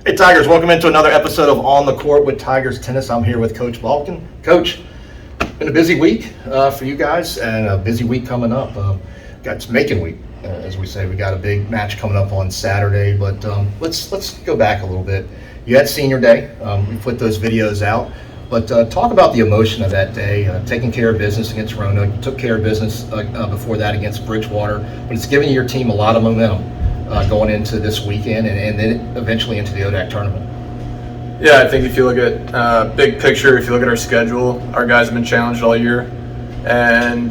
Hey Tigers, welcome into another episode of On the Court with Tigers Tennis. I'm here with Coach Balkin. Coach, been a busy week for you guys and a busy week coming up. Got Macon week, as we say. We got a big match coming up on Saturday, but let's go back a little bit. You had senior day. We put those videos out, but talk about the emotion of that day, taking care of business against Roanoke. You took care of business before that against Bridgewater, but it's giving your team a lot of momentum going into this weekend and then eventually into the ODAC tournament. Yeah, I think if you look at big picture, if you look at our schedule, our guys have been challenged all year, and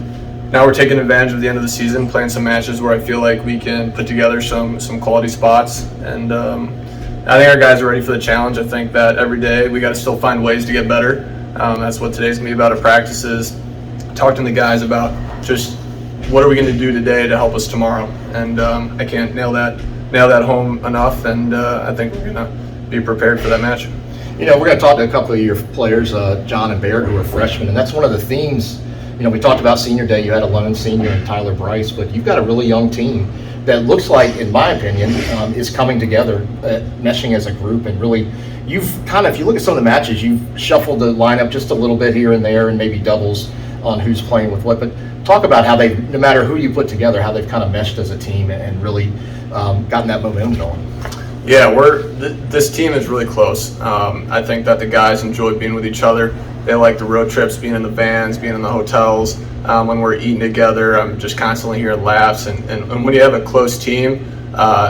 now we're taking advantage of the end of the season, playing some matches where I feel like we can put together some quality spots, and I think our guys are ready for the challenge. I think that every day we got to still find ways to get better. That's what today's gonna be about at practices. Talking to the guys about just what are we going to do today to help us tomorrow, and I can't nail that home enough, and I think we're going to be prepared for that match. You know, we're going to talk to a couple of your players, John and Barrett, who are freshmen, and that's one of the themes. You know, we talked about senior day. You had a lone senior in Tyler Bryce, but you've got a really young team that looks like, in my opinion, is coming together, meshing as a group, and really, you've kind of, if you look at some of the matches, you've shuffled the lineup just a little bit here and there, and maybe doubles on who's playing with what, but talk about how they, no matter who you put together, how they've kind of meshed as a team and really gotten that momentum going. Yeah, this team is really close. I think that the guys enjoy being with each other. They like the road trips, being in the vans, being in the hotels. When we're eating together, I'm just constantly hearing laughs. And when you have a close team,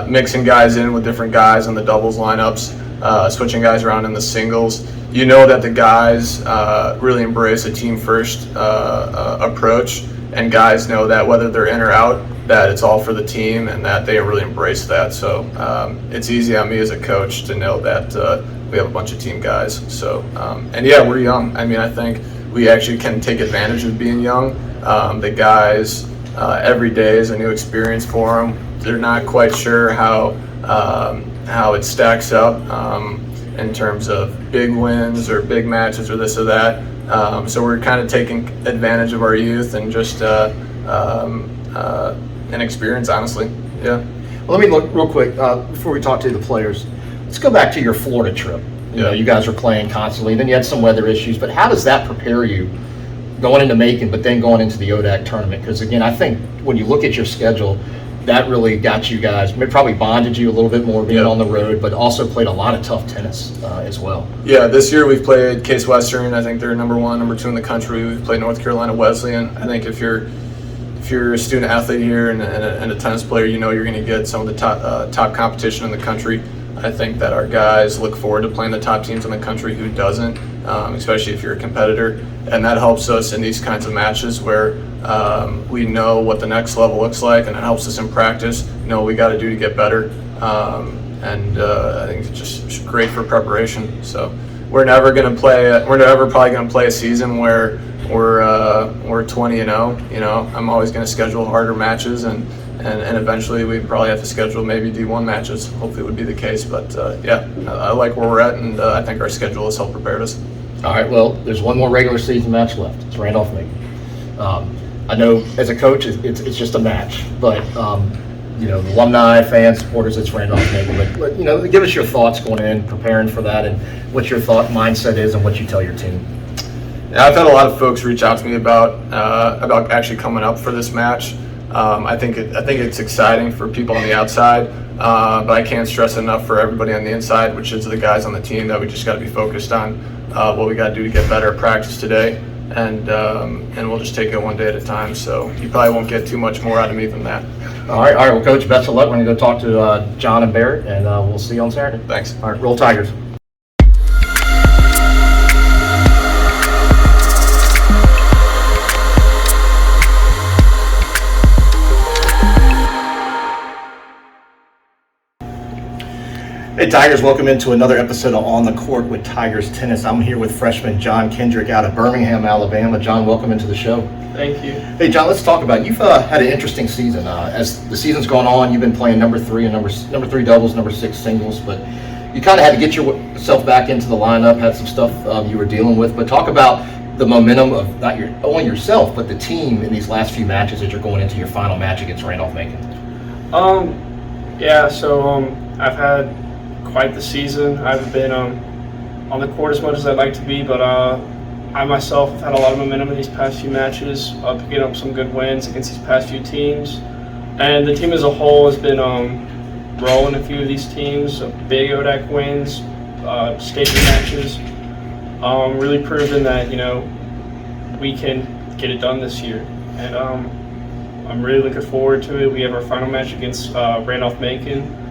mixing guys in with different guys on the doubles lineups, switching guys around in the singles, you know that the guys really embrace a team first approach, and guys know that whether they're in or out, that it's all for the team, and that they really embrace that. So it's easy on me as a coach to know that we have a bunch of team guys. So and yeah, we're young. I mean, I think we actually can take advantage of being young. The guys, every day is a new experience for them. They're not quite sure how it stacks up in terms of big wins or big matches or this or that. So we're kind of taking advantage of our youth and just an experience, honestly. Yeah. Well, let me look real quick before we talk to the players. Let's go back to your Florida trip. You know, you guys were playing constantly. Then you had some weather issues, but how does that prepare you going into Macon, but then going into the ODAC tournament? Because again, I think when you look at your schedule, that really got you guys, probably bonded you a little bit more being on the road, but also played a lot of tough tennis as well. Yeah, this year we've played Case Western. I think they're number 1, number 2 in the country. We've played North Carolina Wesleyan. I think if you're a student athlete here and a tennis player, you know you're going to get some of the top competition in the country. I think that our guys look forward to playing the top teams in the country. Who doesn't, especially if you're a competitor, and that helps us in these kinds of matches where we know what the next level looks like, and it helps us in practice. You know what we got to do to get better, and I think it's just great for preparation. So we're never probably going to play a season where we're 20-0. You know, I'm always going to schedule harder matches, and eventually we probably have to schedule maybe D1 matches. Hopefully it would be the case, but yeah, I like where we're at, and I think our schedule has helped prepare us. All right, well, there's one more regular season match left. It's Randolph-Macon. I know as a coach, it's just a match, but you know, alumni, fans, supporters, it's Randolph-Macon. But you know, give us your thoughts going in, preparing for that, and what your mindset is, and what you tell your team. Yeah, I've had a lot of folks reach out to me about actually coming up for this match. I think it's exciting for people on the outside, but I can't stress enough for everybody on the inside, which is the guys on the team, that we just got to be focused on what we got to do to get better at practice today, and we'll just take it one day at a time. So you probably won't get too much more out of me than that. All right. Well, Coach, best of luck. We're going to go talk to John and Barrett, and we'll see you on Saturday. Thanks. All right, roll Tigers. Hey Tigers, welcome into another episode of On the Court with Tigers Tennis. I'm here with freshman John Kendrick out of Birmingham, Alabama. John, welcome into the show. Thank you. Hey John, let's talk about, you've had an interesting season. As the season's gone on, you've been playing number 3 and number 3 doubles, number 6 singles, but you kind of had to get yourself back into the lineup, had some stuff you were dealing with, but talk about the momentum of not only yourself, but the team in these last few matches as you're going into your final match against Randolph-Macon. Yeah, so I've had quite the season. I haven't been on the court as much as I'd like to be, but I myself have had a lot of momentum in these past few matches, picking up some good wins against these past few teams. And the team as a whole has been rolling a few of these teams, big ODAC wins, stadium matches, really proving that, we can get it done this year. And I'm really looking forward to it. We have our final match against Randolph-Macon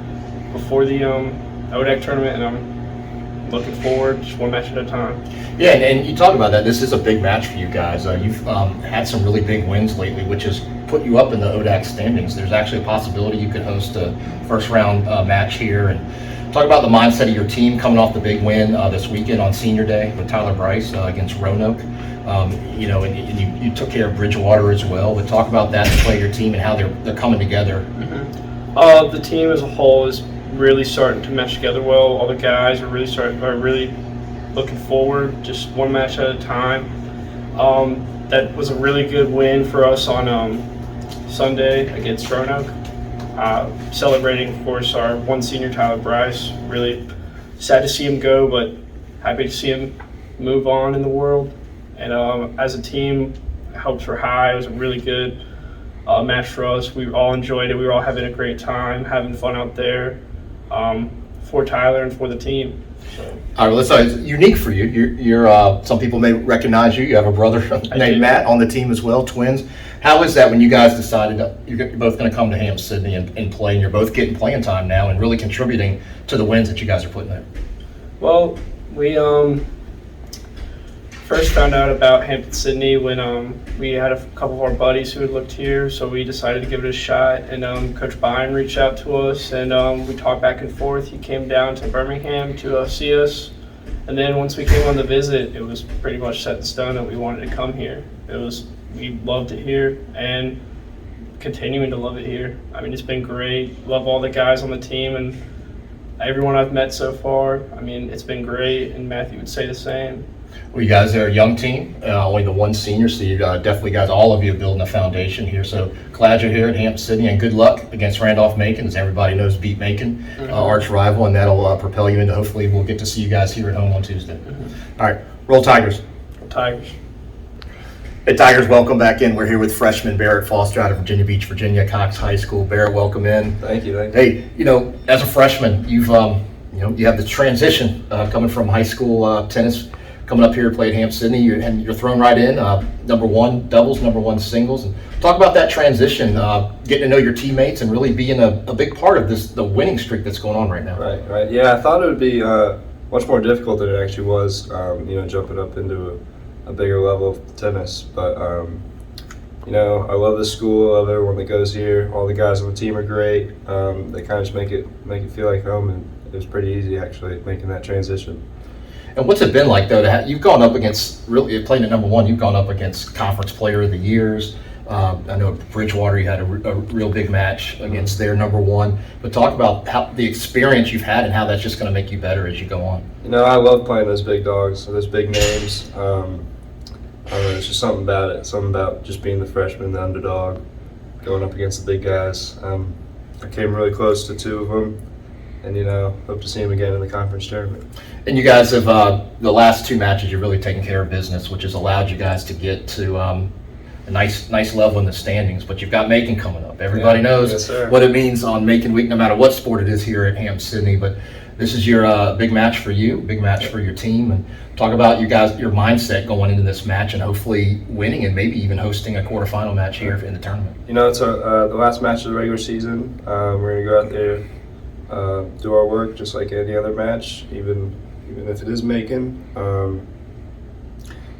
before the ODAC tournament, and I'm looking forward, just one match at a time. Yeah, and you talk about that. This is a big match for you guys. You've had some really big wins lately, which has put you up in the ODAC standings. There's actually a possibility you could host a first-round match here. And talk about the mindset of your team coming off the big win this weekend on Senior Day with Tyler Bryce against Roanoke. And you took care of Bridgewater as well. But talk about that, the play of your team, and how they're coming together. Mm-hmm. The team as a whole is really starting to mesh together well. All the guys are really looking forward, just one match at a time. That was a really good win for us on Sunday against Roanoke. Celebrating, of course, our one senior, Tyler Bryce. Really sad to see him go, but happy to see him move on in the world. And as a team, hopes were high. It was a really good match for us. We all enjoyed it. We were all having a great time, having fun out there for Tyler and for the team. So. All right, well, it's unique for you. You're some people may recognize you. You have a brother named Matt on the team as well, twins. How is that when you guys decided you're both going to come to Hampden-Sydney and play, and you're both getting playing time now and really contributing to the wins that you guys are putting there? Well, we first found out about Hampden-Sydney when we had a couple of our buddies who had looked here, so we decided to give it a shot. And Coach Byron reached out to us, and we talked back and forth. He came down to Birmingham to see us, and then once we came on the visit, it was pretty much set in stone that we wanted to come here. We loved it here, and continuing to love it here. I mean, it's been great. Love all the guys on the team and everyone I've met so far. I mean, it's been great, and Matthew would say the same. Well, you guys are a young team, only the one senior, so you definitely guys, all of you are building a foundation here. So glad you're here at Hampden-Sydney, and good luck against Randolph-Macon. As everybody knows, beat Macon, arch rival, and that'll propel you into, hopefully we'll get to see you guys here at home on Tuesday. All right, roll Tigers. Roll Tigers. Hey Tigers, welcome back in. We're here with freshman Barrett Foster out of Virginia Beach, Virginia, Cox High School. Barrett, welcome in. Thank you. Hey, as a freshman, you have the transition coming from high school tennis, coming up here to play at Hampden-Sydney, and you're thrown right in, number one doubles, number one singles. And talk about that transition, getting to know your teammates and really being a big part of the winning streak that's going on right now. Right. Yeah, I thought it would be much more difficult than it actually was, jumping up into a bigger level of tennis. But, I love the school, I love everyone that goes here. All the guys on the team are great. They kind of just make it feel like home, and it was pretty easy actually making that transition. And what's it been like, though, you've gone up against, really playing at number one, you've gone up against Conference Player of the Years. I know Bridgewater, you had a real big match against their number one. But talk about how the experience you've had and how that's just going to make you better as you go on. I love playing those big dogs, those big names. I don't know, there's just something about it, something about just being the freshman, the underdog, going up against the big guys. I came really close to two of them, and hope to see him again in the conference tournament. And you guys have, the last two matches, you've really taken care of business, which has allowed you guys to get to a nice level in the standings. But you've got Macon coming up. Everybody knows what it means on Macon week, no matter what sport it is here at Hampden-Sydney. But this is your big match for you, big match for your team. And talk about your mindset going into this match and hopefully winning and maybe even hosting a quarterfinal match here in the tournament. It's the last match of the regular season. We're going to go out there, do our work just like any other match, even if it is Macon.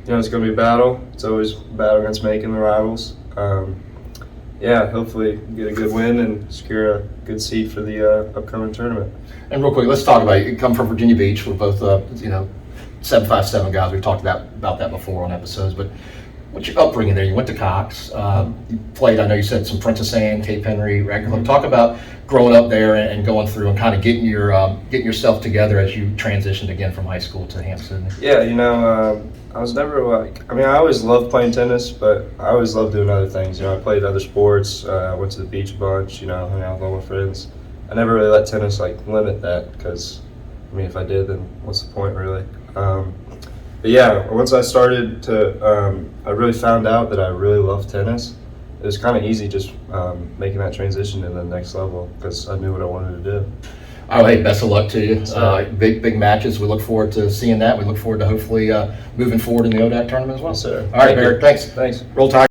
It's going to be a battle. It's always a battle against Macon, the rivals. Hopefully get a good win and secure a good seed for the upcoming tournament. And real quick, let's talk about it. You come from Virginia Beach. We're both, 757 guys. We've talked about that before on episodes. But what's your upbringing there? You went to Cox. You played, I know you said, some Princess Anne, Cape Henry, Randolph. Talk about growing up there and going through and kind of getting yourself together as you transitioned again from high school to Hampden. Yeah, I was never I always loved playing tennis, but I always loved doing other things. I played other sports, went to the beach a bunch, hung out with all my friends. I never really let tennis limit that because I mean, if I did, then what's the point, really? But yeah, once I started to, I really found out that I really love tennis. It was kind of easy just making that transition to the next level because I knew what I wanted to do. Oh, hey, best of luck to you. Big matches. We look forward to seeing that. We look forward to hopefully moving forward in the ODAC tournament as well. Yes, sir. All right, Barrett, thanks. Thanks. Roll Tigers.